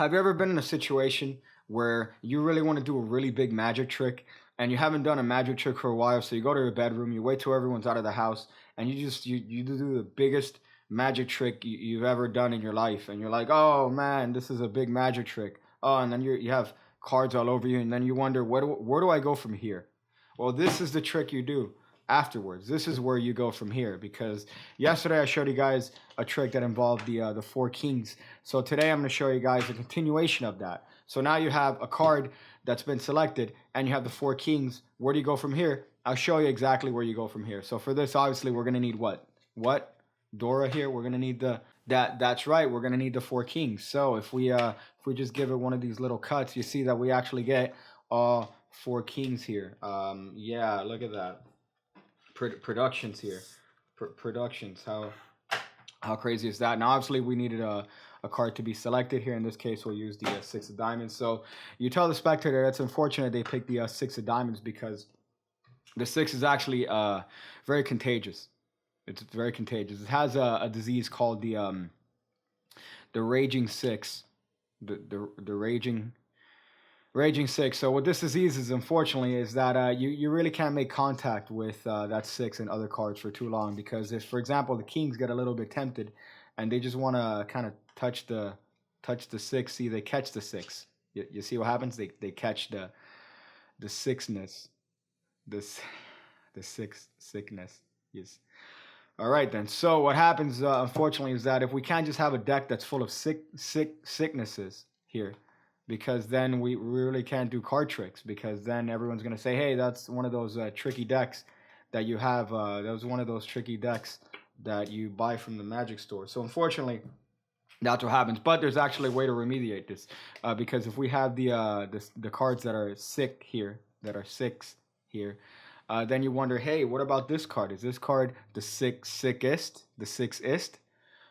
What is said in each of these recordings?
Have you ever been in a situation where you really want to do a really big magic trick and you haven't done a magic trick for a while? So you go to your bedroom, you wait till everyone's out of the house, and you do the biggest magic trick you've ever done in your life, and you're like, oh man, this is a big magic trick. Oh, and then you have cards all over you, and then you wonder, where do I go from here? Well, this is the trick you do afterwards. This is where you go from here, because yesterday I showed you guys a trick that involved the four kings. So today I'm going to show you guys a continuation of that. So now you have a card that's been selected and you have the four kings. Where do you go from here? I'll show you exactly where you go from here. So for this, obviously we're going to need what Dora here. We're going to need that's right, we're going to need the four kings. So if we just give it one of these little cuts, you see that we actually get all four kings here. Yeah, look at that. Productions here. Productions. How crazy is that? Now, obviously, we needed a card to be selected here. In this case, we'll use the six of diamonds. So you tell the spectator that's unfortunate they picked the six of diamonds, because the six is actually very contagious. It's very contagious. It has a disease called the raging six. The raging six. So what this disease is, unfortunately, is that you really can't make contact with that six and other cards for too long, because if, for example, the kings get a little bit tempted and they just want to kind of touch the six, see, they catch the six. You see what happens? They catch the sixness, this the six sickness. Yes. All right then. So what happens, unfortunately, is that if we can't just have a deck that's full of sicknesses here, because then we really can't do card tricks, because then everyone's going to say, hey, that's one of those tricky decks that you have. That was one of those tricky decks that you buy from the magic store. So unfortunately, that's what happens. But there's actually a way to remediate this, because if we have the cards that are sick here, that are six here, then you wonder, hey, what about this card? Is this card the sickest? The sixest?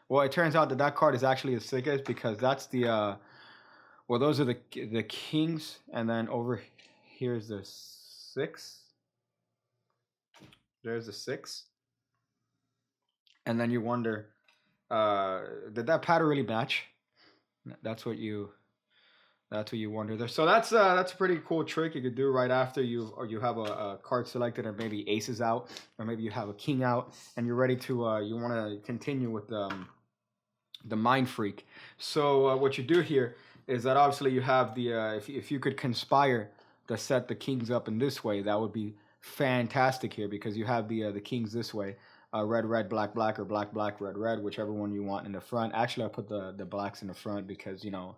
Well, it turns out that that card is actually the sickest, because that's the well, those are the kings, and then over here's the six. There's the six, and then you wonder, did that pattern really match? That's what you wonder there. So that's a pretty cool trick you could do right after you have a card selected, and maybe aces out, or maybe you have a king out, and you're ready to you want to continue with the mind freak. So what you do here is that obviously you have the if you could conspire to set the kings up in this way, that would be fantastic here, because you have the kings this way, red red black black, or black black red red, whichever one you want in the front. Actually, I put the blacks in the front because, you know.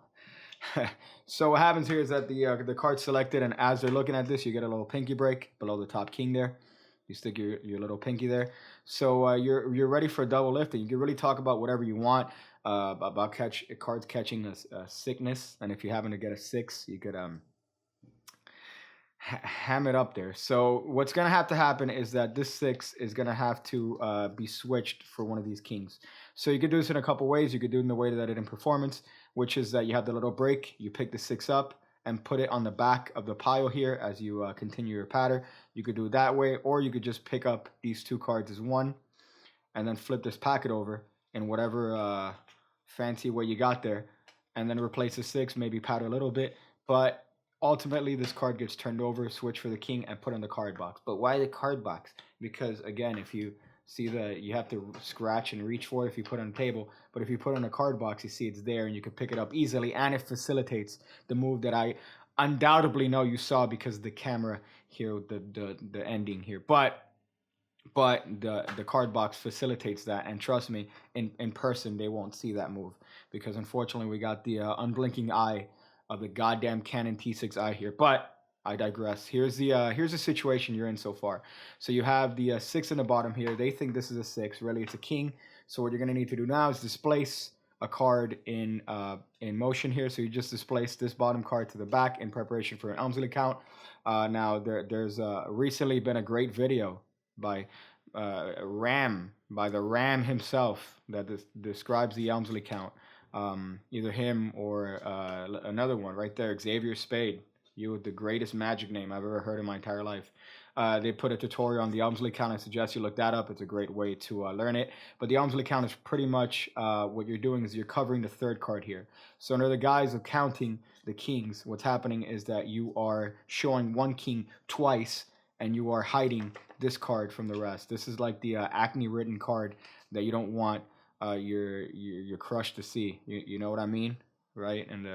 So what happens here is that the card's selected, and as they're looking at this, you get a little pinky break below the top king there. You stick your little pinky there. So you're ready for a double lift, and you can really talk about whatever you want, about cards catching a sickness, and if you happen to get a six, you could ham it up there. So what's gonna have to happen is that this six is gonna have to be switched for one of these kings. So you could do this in a couple ways. You could do it in the way that it in performance, which is that you have the little break, you pick the six up and put it on the back of the pile here as you continue your pattern. You could do it that way, or you could just pick up these two cards as one and then flip this packet over in whatever fancy way you got there, and then replace the six, maybe pattern a little bit, but ultimately this card gets turned over, switch for the king, and put in the card box. But why the card box? Because again, if you see you have to scratch and reach for it if you put it on the table, but if you put it in a card box, you see it's there and you can pick it up easily, and it facilitates the move that I undoubtedly know you saw because of the camera here, the ending here. But the card box facilitates that, and trust me, in person they won't see that move, because unfortunately we got the unblinking eye of the goddamn Canon T6i here. But I digress. Here's the situation you're in so far. So you have the six in the bottom here. They think this is a six. Really, it's a king. So what you're gonna need to do now is displace a card in motion here. So you just displace this bottom card to the back in preparation for an Elmsley count. Now there's recently been a great video by the Ram himself that describes the Elmsley count. Either him or another one right there, Xavier Spade. You with the greatest magic name I've ever heard in my entire life. They put a tutorial on the Elmsley count. I suggest you look that up. It's a great way to learn it. But the Elmsley count is pretty much what you're doing is you're covering the third card here. So under the guise of counting the kings, what's happening is that you are showing one king twice, and you are hiding this card from the rest. This is like the acne-ridden card that you don't want your crush to see. You know what I mean, right? And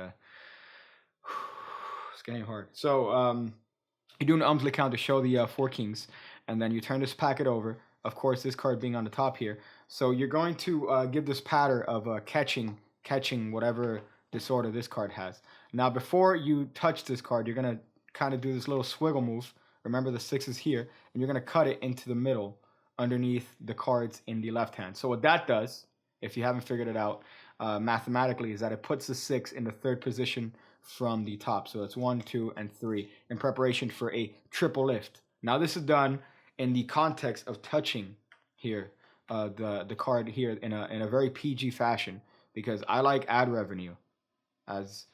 it's getting hard. So you do an Elmsley count to show the 4 kings, and then you turn this packet over. Of course, this card being on the top here. So you're going to give this pattern of catching whatever disorder this card has. Now, before you touch this card, you're going to kind of do this little swiggle move. Remember, the 6 is here, and you're going to cut it into the middle underneath the cards in the left hand. So what that does, if you haven't figured it out mathematically, is that it puts the 6 in the third position from the top. So it's 1, 2, and 3 in preparation for a triple lift. Now this is done in the context of touching here the card here in a very PG fashion, because I like ad revenue as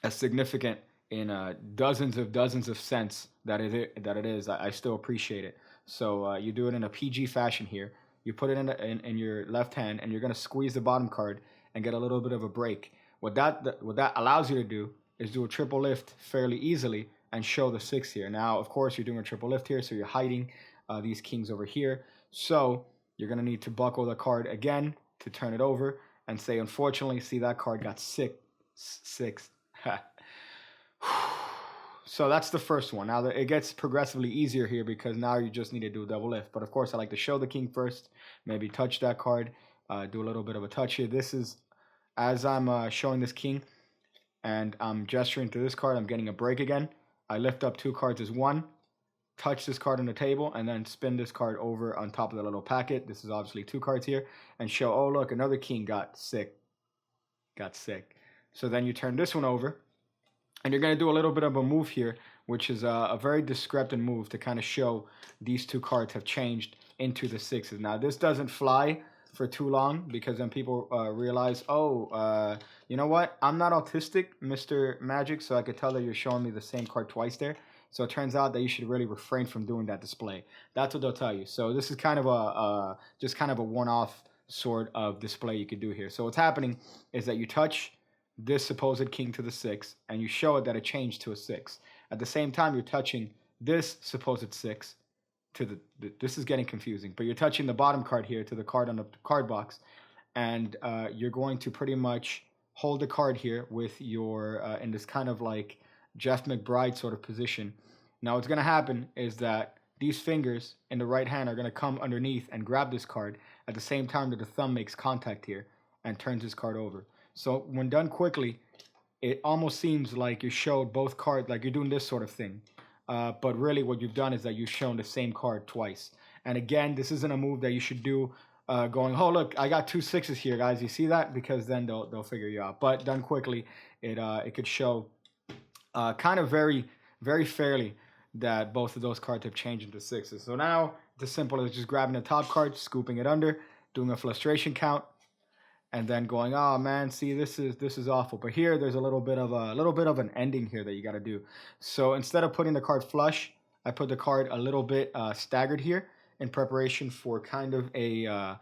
significant in dozens of cents that it is. I still appreciate it. So you do it in a PG fashion here. You put it in your left hand, and you're gonna squeeze the bottom card and get a little bit of a break. What that allows you to do is do a triple lift fairly easily and show the 6 here. Now, of course, you're doing a triple lift here, so you're hiding these kings over here. So you're gonna need to buckle the card again to turn it over and say, unfortunately, see, that card got 6. So that's the first one. Now it gets progressively easier here because now you just need to do a double lift. But of course, I like to show the king first, maybe touch that card, do a little bit of a touch here. This is, as I'm showing this king and I'm gesturing to this card, I'm getting a break again. I lift up 2 cards as 1, touch this card on the table, and then spin this card over on top of the little packet. This is obviously 2 cards here, and show, oh look, another king got sick. So then you turn this one over, and you're going to do a little bit of a move here, which is a very discrepant move to kind of show these 2 cards have changed into the 6s. Now, this doesn't fly for too long because then people realize, oh, you know what? I'm not autistic, Mr. Magic, so I could tell that you're showing me the same card twice there. So it turns out that you should really refrain from doing that display. That's what they'll tell you. So this is kind of just kind of a one-off sort of display you could do here. So what's happening is that you touch this supposed king to the 6, and you show it that it changed to a 6. At the same time, you're touching this supposed 6 to this is getting confusing, but you're touching the bottom card here to the card on the card box, and you're going to pretty much hold the card here with your, in this kind of like Jeff McBride sort of position. Now what's going to happen is that these fingers in the right hand are going to come underneath and grab this card at the same time that the thumb makes contact here and turns this card over. So when done quickly, it almost seems like you showed both cards, like you're doing this sort of thing. But really what you've done is that you've shown the same card twice. And again, this isn't a move that you should do going, oh, look, I got 2 6s here, guys. You see that? Because then they'll figure you out. But done quickly, it could show kind of very, very fairly that both of those cards have changed into 6s. So now it's as simple as just grabbing the top card, scooping it under, doing a frustration count, and then going, oh man, see, this is awful. But here there's a little bit of an ending here that you got to do. So instead of putting the card flush, I put the card a little bit staggered here in preparation for kind of a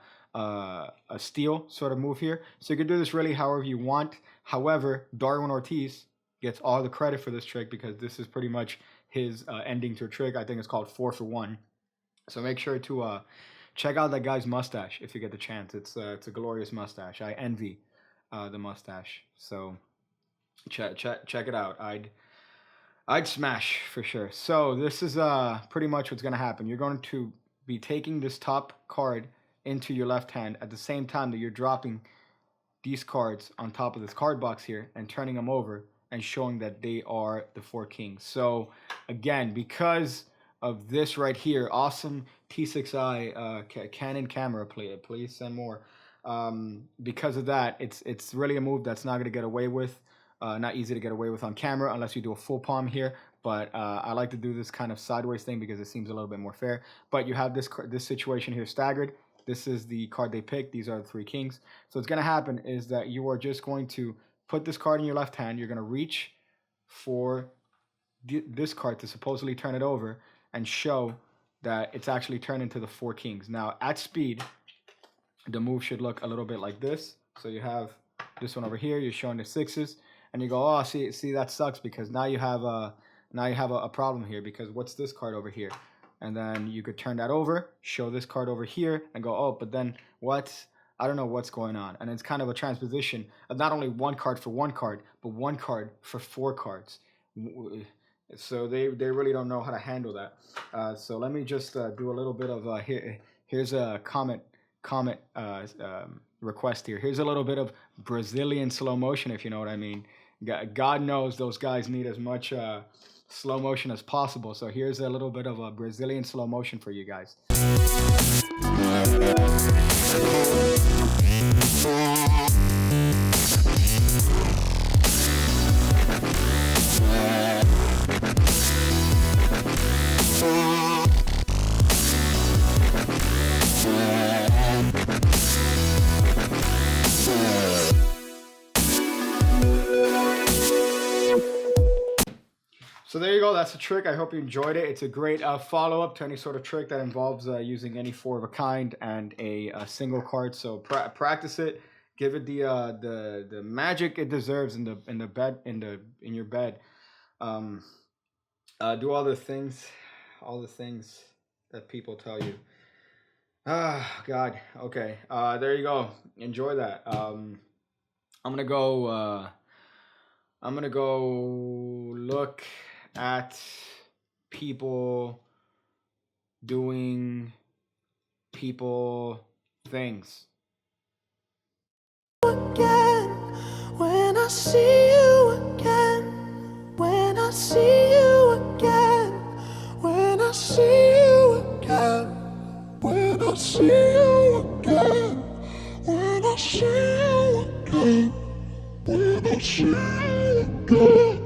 steal sort of move here. So you can do this really however you want. However, Darwin Ortiz gets all the credit for this trick because this is pretty much his ending to a trick. I think it's called 4 for 1. So make sure to check out that guy's mustache if you get the chance. It's a glorious mustache. I envy the mustache. So check it out. I'd smash for sure. So this is pretty much what's gonna happen. You're going to be taking this top card into your left hand at the same time that you're dropping these cards on top of this card box here and turning them over and showing that they are the 4 kings. So again, because of this right here, awesome T6i Canon camera, please send more. Because of that, it's really a move that's not going to get away with, not easy to get away with on camera unless you do a full palm here. But I like to do this kind of sideways thing because it seems a little bit more fair. But you have this situation here staggered. This is the card they picked. These are the 3 kings. So what's going to happen is that you are just going to put this card in your left hand. You're going to reach for this card to supposedly turn it over and show that it's actually turned into the 4 kings. Now, at speed, the move should look a little bit like this. So you have this one over here, you're showing the 6s, and you go, oh, see, that sucks, because now you have a problem here, because what's this card over here? And then you could turn that over, show this card over here, and go, oh, but then what? I don't know what's going on. And it's kind of a transposition of not only one card for one card, but one card for 4 cards. So they really don't know how to handle that. So let me just do a little bit of here's a comment request here. Here's a little bit of Brazilian slow motion, if you know what I mean. God knows those guys need as much slow motion as possible. So here's a little bit of a Brazilian slow motion for you guys. So there you go. That's a trick. I hope you enjoyed it. It's a great follow-up to any sort of trick that involves using any 4 of a kind and a single card. So practice it. Give it the magic it deserves in your bed. Do all the things that people tell you. Ah, God. Okay. There you go. Enjoy that. I'm gonna go look at people doing people things. Again, when I see you again, when I see you again, when I see you again, when I see you again, when I see you again, when I see you again.